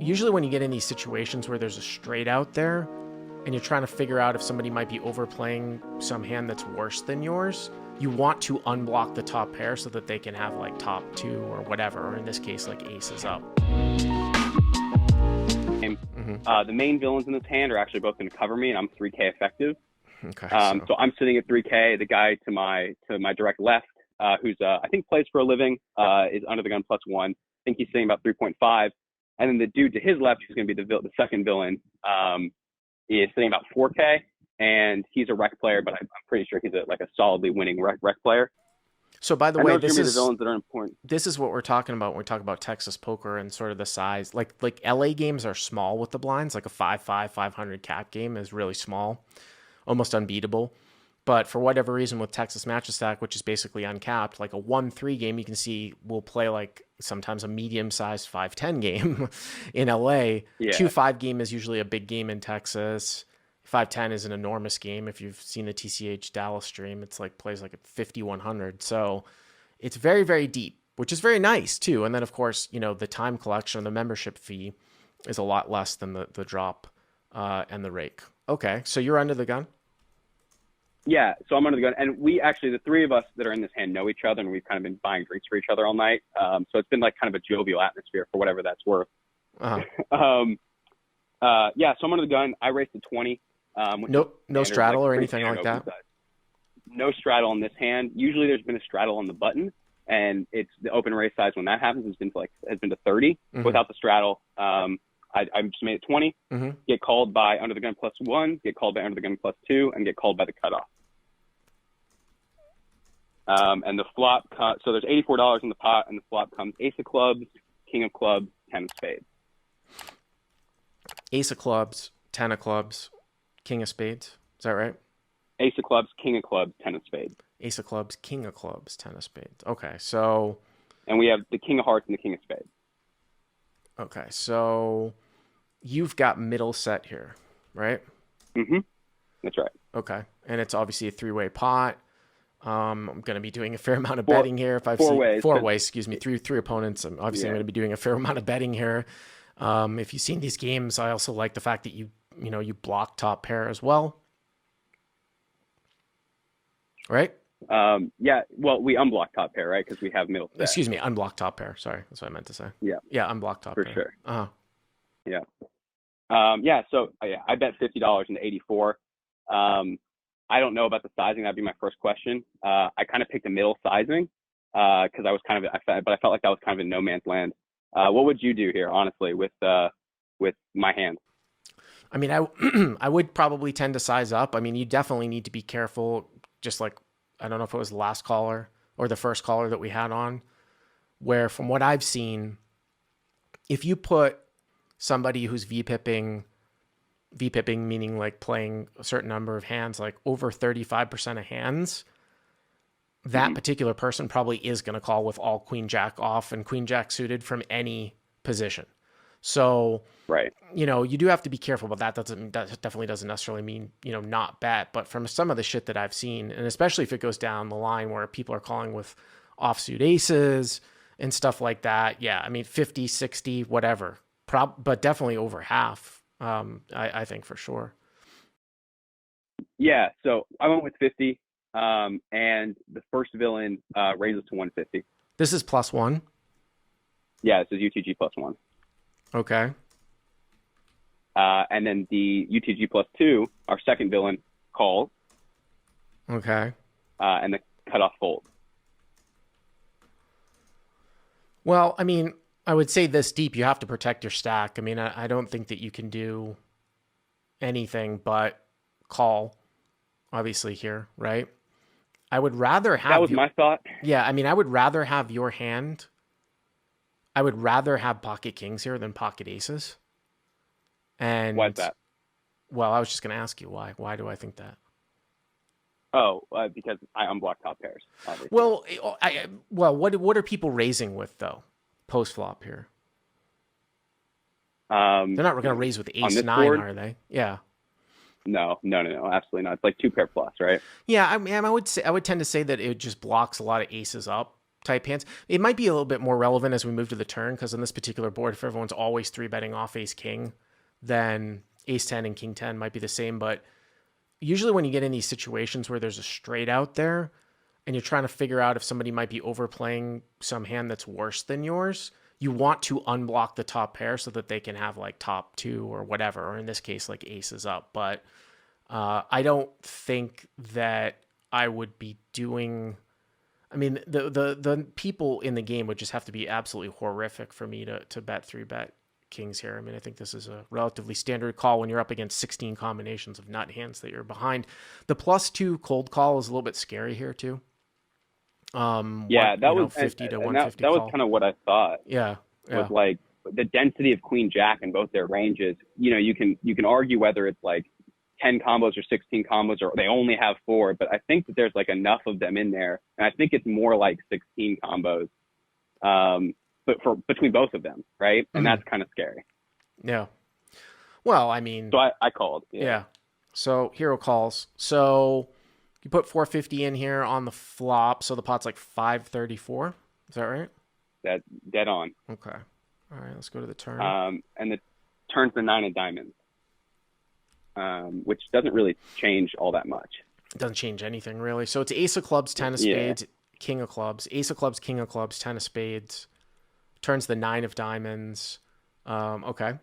usually when you get in these situations where there's a straight out there and you're trying to figure out if somebody might be overplaying some hand that's worse than yours, you want to unblock the top pair so that they can have like top two or whatever, or in this case, like aces up. The main villains in this hand are actually both going to cover me, and I'm 3K effective. Okay. So I'm sitting at 3K. The guy to my direct left, who's I think plays for a living, is under the gun +1. I think he's sitting about 3.5. And then the dude to his left, who's going to be the second villain, is sitting about 4K, and he's a rec player, but I'm pretty sure he's a solidly winning rec player. So by the way, this is the villains that are important. This is what we're talking about when we talk about Texas poker and sort of the size. Like LA games are small with the blinds. Like a 5-5, 500 cap game is really small, almost unbeatable. But for whatever reason with Texas Match Stack, which is basically uncapped, like a 1-3 game, you can see will play like sometimes a medium-sized 5-10 game in LA. Yeah. 2-5 game is usually a big game in Texas. 5-10 is an enormous game. If you've seen the TCH Dallas stream, it's like plays like at 50-100. So it's very, very deep, which is very nice too. And then of course, the time collection, the membership fee is a lot less than the drop and the rake. Okay, so you're under the gun? Yeah, so I'm under the gun. And we actually, the three of us that are in this hand know each other, and we've kind of been buying drinks for each other all night. So it's been like kind of a jovial atmosphere for whatever that's worth. Uh-huh. Yeah, so I'm under the gun. I raced a 20. No straddle or anything like that? Size. No straddle on this hand. Usually there's been a straddle on the button, and it's the open race size when that happens has been to 30. Mm-hmm. Without the straddle, I just made it 20. Mm-hmm. Get called by under the gun +1, get called by under the gun +2, and get called by the cutoff. And the flop, so there's $84 in the pot, and the flop comes ace of clubs, king of clubs, 10 of spades. Ace of clubs, 10 of clubs, king of spades. Is that right? Ace of clubs, king of clubs, 10 of spades. Ace of clubs, king of clubs, 10 of spades. Okay, so... And we have the king of hearts and the king of spades. Okay, so you've got middle set here, right? Mm-hmm. That's right. Okay, and it's obviously a three-way pot. I'm going to be doing a fair amount of betting here. If I've four seen ways, four ways, excuse me, three opponents. I'm Yeah. going to be doing a fair amount of betting here. If you've seen these games, I also like the fact that you block top pair as well, right? Yeah. Well, we unblock top pair, right? Because we have middle set. Excuse me, unblock top pair. Sorry, that's what I meant to say. Yeah. Yeah, unblock top For pair. sure. Uh-huh. Yeah. Yeah. So I bet $50 into 84. I don't know about the sizing. That'd be my first question. I kind of picked a middle sizing because I felt like that was kind of in no man's land. What would you do here, honestly, with my hand? I mean, I would probably tend to size up. I mean, you definitely need to be careful. Just like, I don't know if it was the last caller or the first caller that we had on, where from what I've seen, if you put somebody who's VPIPing meaning like playing a certain number of hands, like over 35% of hands, that particular person probably is going to call with all queen jack off and queen jack suited from any position. So, right. You do have to be careful about that. That definitely doesn't necessarily mean, not bet, but from some of the shit that I've seen, and especially if it goes down the line where people are calling with offsuit aces and stuff like that. Yeah. I mean, 50, 60, whatever, but definitely over half. I think for sure. Yeah. So I went with 50. And the first villain, raises to 150. This is +1. Yeah. This is UTG +1. Okay. And then the UTG +2, our second villain, calls. Okay. And the cutoff folds. Well, I mean, I would say this deep, you have to protect your stack. I mean, I don't think that you can do anything but call, obviously, here, right? I would rather have... That was my thought. Yeah, I mean, I would rather have your hand... I would rather have pocket kings here than pocket aces. And why's that? Well, I was just going to ask you why. Why do I think that? Oh, because I unblock top pairs, obviously. Well, what are people raising with, though, post-flop here? They're not going to raise with ace-9, are they? Yeah. No, absolutely not. It's like 2 pair plus, right? Yeah, I mean, I would tend to say that it just blocks a lot of aces up type hands. It might be a little bit more relevant as we move to the turn, because on this particular board, if everyone's always 3-betting off ace king, then ace 10 and king 10 might be the same. But usually when you get in these situations where there's a straight out there and you're trying to figure out if somebody might be overplaying some hand that's worse than yours, you want to unblock the top pair so that they can have like top 2 or whatever, or in this case, like aces up. But I don't think that I would be doing... I mean, the people in the game would just have to be absolutely horrific for me to bet 3-bet kings here. I mean, I think this is a relatively standard call when you're up against 16 combinations of nut hands that you're behind. The +2 cold call is a little bit scary here too. That was 50 to 150 that was call. kind of what I thought. Yeah. Was like the density of queen jack in both their ranges. You know, you can argue whether it's like 10 combos or 16 combos, or they only have 4, but I think that there's like enough of them in there. And I think it's more like 16 combos, but between both of them, right? And that's kind of scary. Yeah. Well, I mean... So I called. Yeah. So hero calls. So you put 450 in here on the flop, so the pot's like 534. Is that right? That's dead on. Okay. All right, let's go to the turn. And the turn's the 9 of diamonds. Which doesn't really change all that much. It doesn't change anything, really. So it's ace of clubs, 10 of spades, king of clubs, ace of clubs, king of clubs, 10 of spades. Turns the 9 of diamonds. Okay.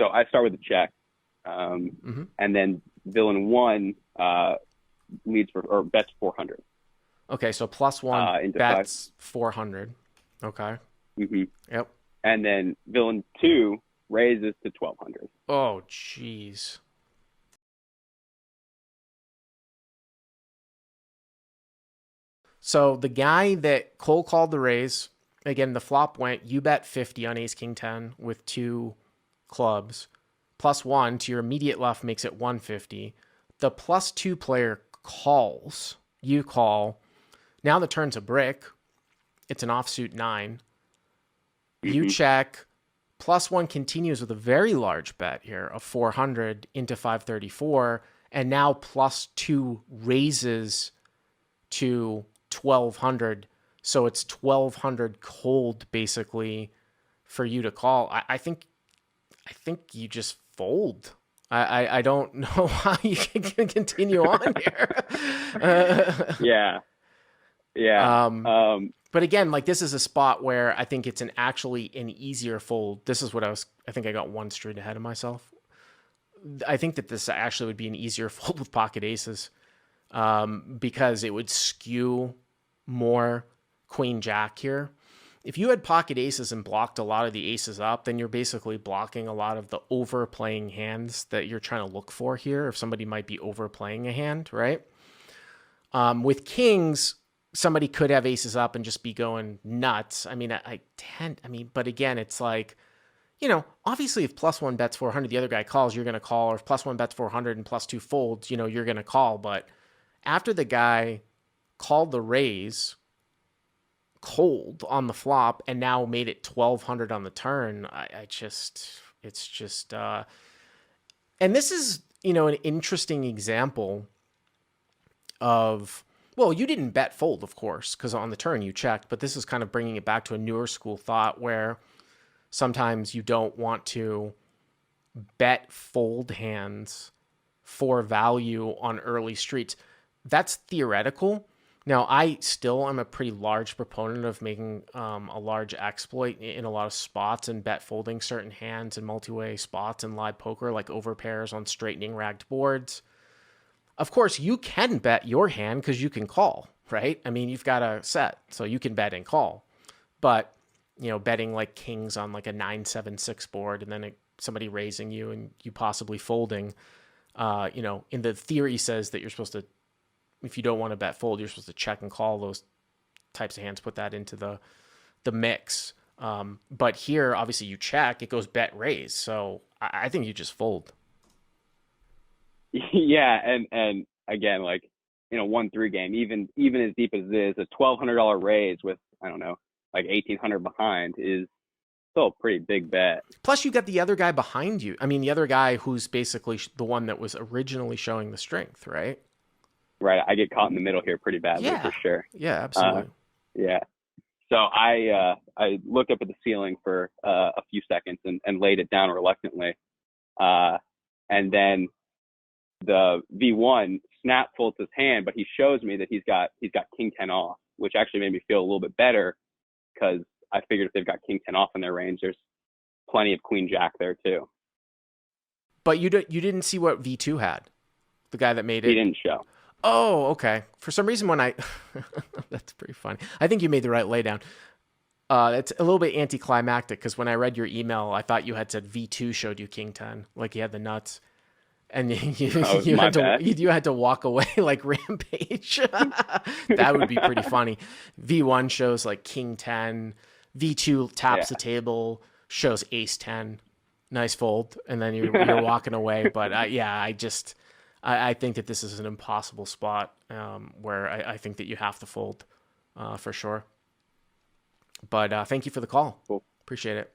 So I start with a check. And then villain 1 leads for, or bets 400. Okay, so +1 bets 400. Okay. Yep. And then villain 2 raises to 1200. Oh, jeez. So the guy that cold called the raise, again, the flop went, you bet 50 on ace king 10 with 2 clubs. +1 to your immediate left makes it 150. The +2 player calls. You call. Now the turn's a brick. It's an offsuit 9. You check. +1 continues with a very large bet here of 400 into 534. And now +2 raises to 1200. So it's 1200 cold basically for you to call. I think you just fold. I don't know how you can continue on here. But again, like this is a spot where I think it's actually an easier fold. This is what I think I got one straight ahead of myself. I think that this actually would be an easier fold with pocket aces because it would skew more queen jack here. If you had pocket aces and blocked a lot of the aces up, then you're basically blocking a lot of the overplaying hands that you're trying to look for here. If somebody might be overplaying a hand, right? With kings, somebody could have aces up and just be going nuts. I mean, but again, it's like, you know, obviously if +1 bets 400, the other guy calls, you're going to call. Or if +1 bets 400 and +2 folds, you know, you're going to call. But after the guy called the raise cold on the flop and now made it 1200 on the turn, it's just, and this is, you know, an interesting example of, well, you didn't bet fold, of course, because on the turn you checked, but this is kind of bringing it back to a newer school thought where sometimes you don't want to bet fold hands for value on early streets. That's theoretical. Now, I still am a pretty large proponent of making a large exploit in a lot of spots and bet folding certain hands in multi-way spots in live poker, like overpairs on straightening ragged boards. Of course, you can bet your hand because you can call, right? I mean, you've got a set, so you can bet and call. But, you know, betting like kings on like a 9-7-6 board and then somebody raising you and you possibly folding, you know, in the theory says that you're supposed to, if you don't want to bet fold, you're supposed to check and call those types of hands, put that into the mix. But here, obviously, you check, it goes bet raise. So I think you just fold. Yeah, and again, like in a 1-3 game, even as deep as it is, a $1,200 raise with, I don't know, like 1,800 behind is still a pretty big bet. Plus, you got the other guy behind you. I mean, the other guy who's basically the one that was originally showing the strength, right? Right, I get caught in the middle here pretty badly for sure. Yeah, absolutely. Yeah. So I looked up at the ceiling for a few seconds and laid it down reluctantly. Uh, and then the V1 snap folds his hand, but he shows me that he's got King 10 off, which actually made me feel a little bit better because I figured if they've got King 10 off in their range, there's plenty of Queen Jack there too. But you didn't see what V2 had, the guy that made He it. didn't show. Oh, okay. For some reason, when I that's pretty funny. I think you made the right laydown. It's a little bit anticlimactic because when I read your email, I thought you had said V2 showed you King 10, like he had the nuts, and Oh, my bad. you had to walk away like Rampage. That would be pretty funny. V1 shows like King 10, V2 taps the Yeah. table, shows Ace 10, nice fold, and then you're walking away. But yeah, I think that this is an impossible spot where I think that you have to fold for sure. But thank you for the call. Cool. Appreciate it.